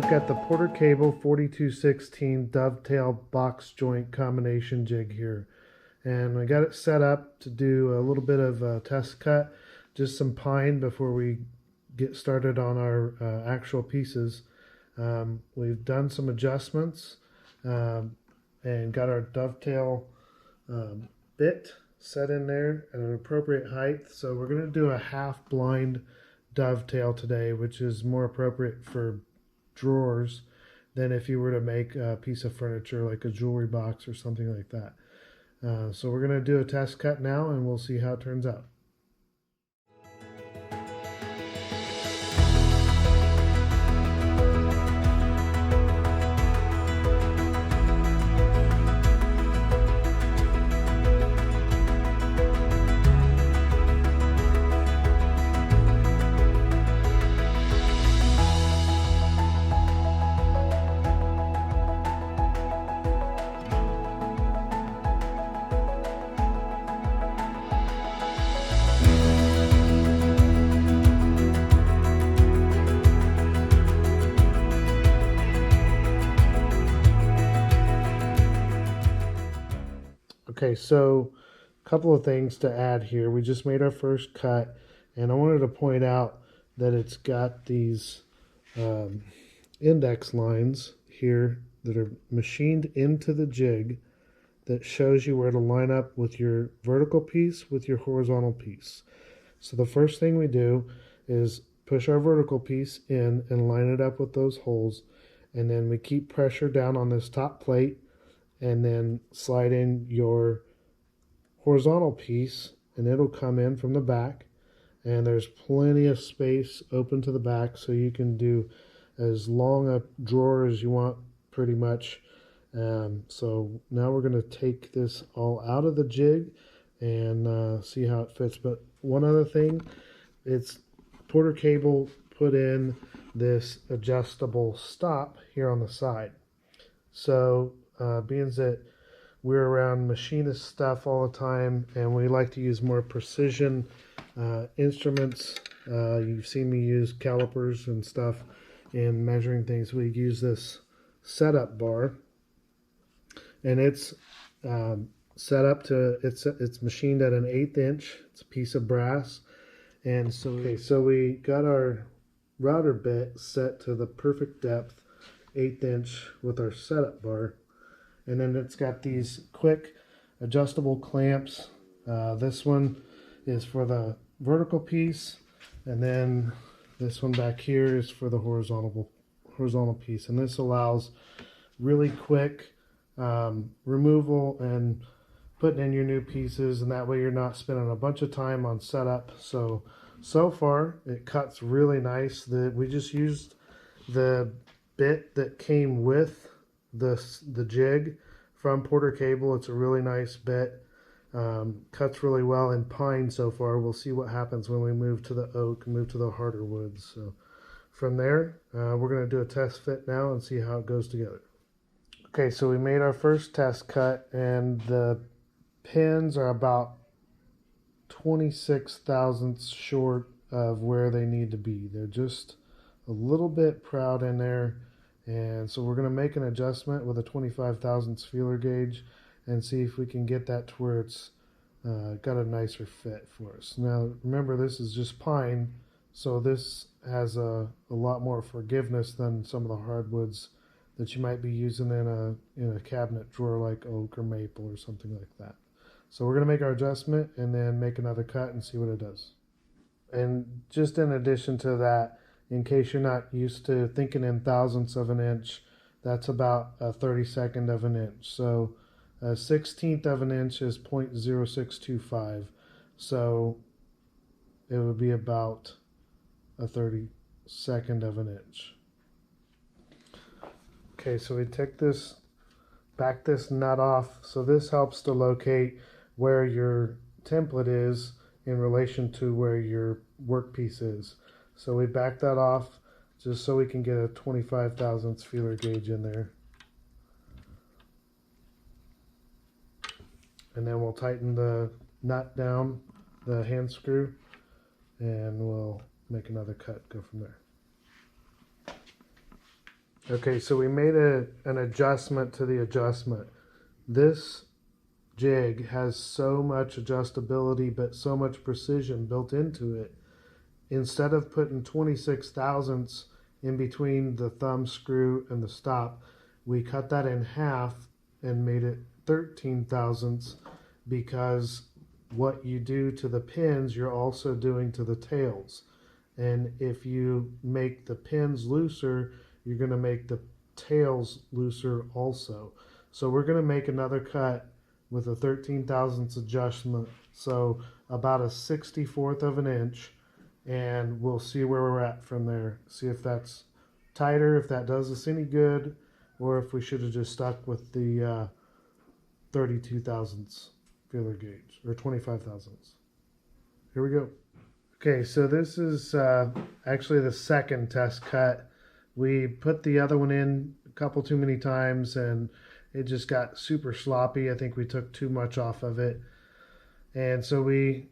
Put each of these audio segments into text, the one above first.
we've got the Porter Cable 4216 Dovetail box joint combination jig here. And I got it set up to do a little bit of a test cut, just some pine before we get started on our actual pieces. We've done some adjustments and got our dovetail bit set in there at an appropriate height. So we're going to do a half blind dovetail today, which is more appropriate for drawers than if you were to make a piece of furniture like a jewelry box or something like that. So we're going to do a test cut now and we'll see how it turns out. Okay, so a couple of things to add here. We just made our first cut, and I wanted to point out that it's got these index lines here that are machined into the jig that shows you where to line up with your vertical piece with your horizontal piece. So the first thing we do is push our vertical piece in and line it up with those holes, and then we keep pressure down on this top plate and then slide in your horizontal piece and it'll come in from the back, and there's plenty of space open to the back so you can do as long a drawer as you want pretty much. So now we're going to take this all out of the jig and see how it fits. But one other thing, it's Porter Cable put in this adjustable stop here on the side. So being that we're around machinist stuff all the time and we like to use more precision instruments, you've seen me use calipers and stuff in measuring things. We use this setup bar, and it's set up to, it's machined at an 1/8 inch. It's a piece of brass. And so, so we got our router bit set to the perfect depth, 1/8 inch, with our setup bar. And then it's got these quick adjustable clamps. This one is for the vertical piece, and then this one back here is for the horizontal piece. And this allows really quick removal and putting in your new pieces, and that way you're not spending a bunch of time on setup. So far it cuts really nice. We just used the bit that came with the jig from Porter Cable. It's a really nice bit. Cuts really well in pine so far. We'll see what happens when we move to the oak and move to the harder woods. So from there, we're going to do a test fit now and see how it goes together. Okay, so we made our first test cut, and the pins are about 26 thousandths short of where they need to be. They're just a little bit proud in there. And so we're going to make an adjustment with a 25 thousandths feeler gauge and see if we can get that to where it's got a nicer fit for us. Now remember, this is just pine, so this has a lot more forgiveness than some of the hardwoods that you might be using in a cabinet drawer like oak or maple or something like that. So we're going to make our adjustment and then make another cut and see what it does. And just in addition to that, in case you're not used to thinking in thousandths of an inch, that's about a 32nd of an inch. So a 16th of an inch is 0.0625. So it would be about a 32nd of an inch. Okay, so we take this, back this nut off. So this helps to locate where your template is in relation to where your workpiece is. So we back that off just so we can get a 25 thousandths feeler gauge in there. And then we'll tighten the nut down, the hand screw, and we'll make another cut, go from there. Okay, so we made an adjustment to the adjustment. This jig has so much adjustability but so much precision built into it. Instead of putting 26 thousandths in between the thumb screw and the stop, we cut that in half and made it 13 thousandths, because what you do to the pins you're also doing to the tails, and if you make the pins looser you're going to make the tails looser also. So we're going to make another cut with a 13 thousandths adjustment, so about a 64th of an inch, and we'll see where we're at from there. See if that's tighter, if that does us any good, or if we should have just stuck with the 32 thousandths feeler gauge, or 25 thousandths. Here we go. Okay, so this is actually the second test cut. We put the other one in a couple too many times and it just got super sloppy. I think we took too much off of it. And so we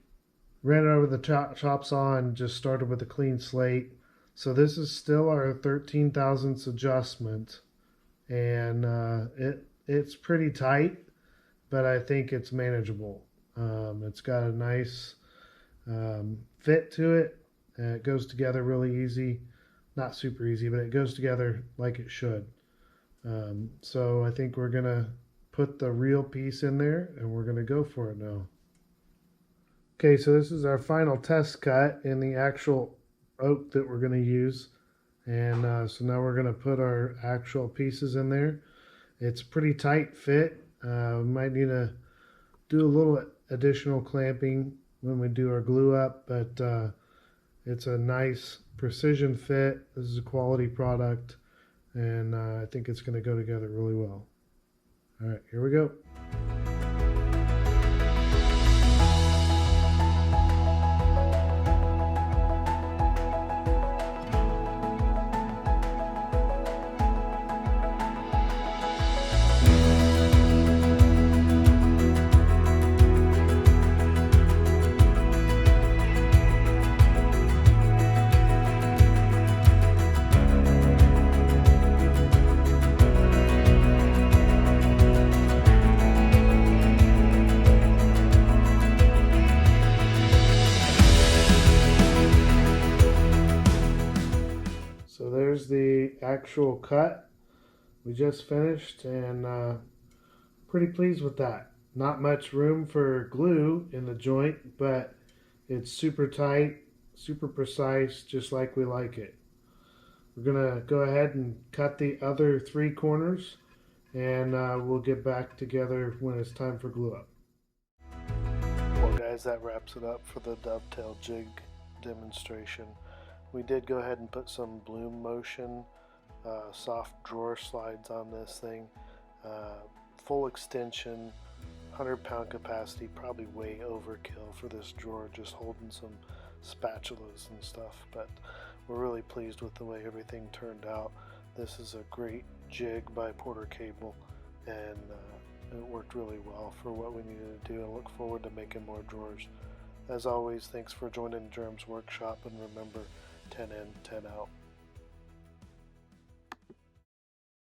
ran it over the chop saw and just started with a clean slate. So this is still our 13 thousandths adjustment, and it's pretty tight, but I think it's manageable. It's got a nice fit to it, and it goes together really easy. Not super easy, but it goes together like it should. So I think we're gonna put the real piece in there and we're gonna go for it now. Okay, so this is our final test cut in the actual oak that we're gonna use. And so now we're gonna put our actual pieces in there. It's pretty tight fit. We might need to do a little additional clamping when we do our glue up, but it's a nice precision fit. This is a quality product, and I think it's going to go together really well. All right, here we go. So there's the actual cut we just finished, and pretty pleased with that. Not much room for glue in the joint, but it's super tight, super precise, just like we like it. We're gonna go ahead and cut the other 3 corners, and we'll get back together when it's time for glue up. Well guys, that wraps it up for the Dovetail Jig demonstration. We did go ahead and put some bloom motion soft drawer slides on this thing. Full extension, 100-pound capacity, probably way overkill for this drawer, just holding some spatulas and stuff, but we're really pleased with the way everything turned out. This is a great jig by Porter Cable, and it worked really well for what we needed to do, and look forward to making more drawers. As always, thanks for joining Germ's Workshop, and remember, 10 in, 10 out.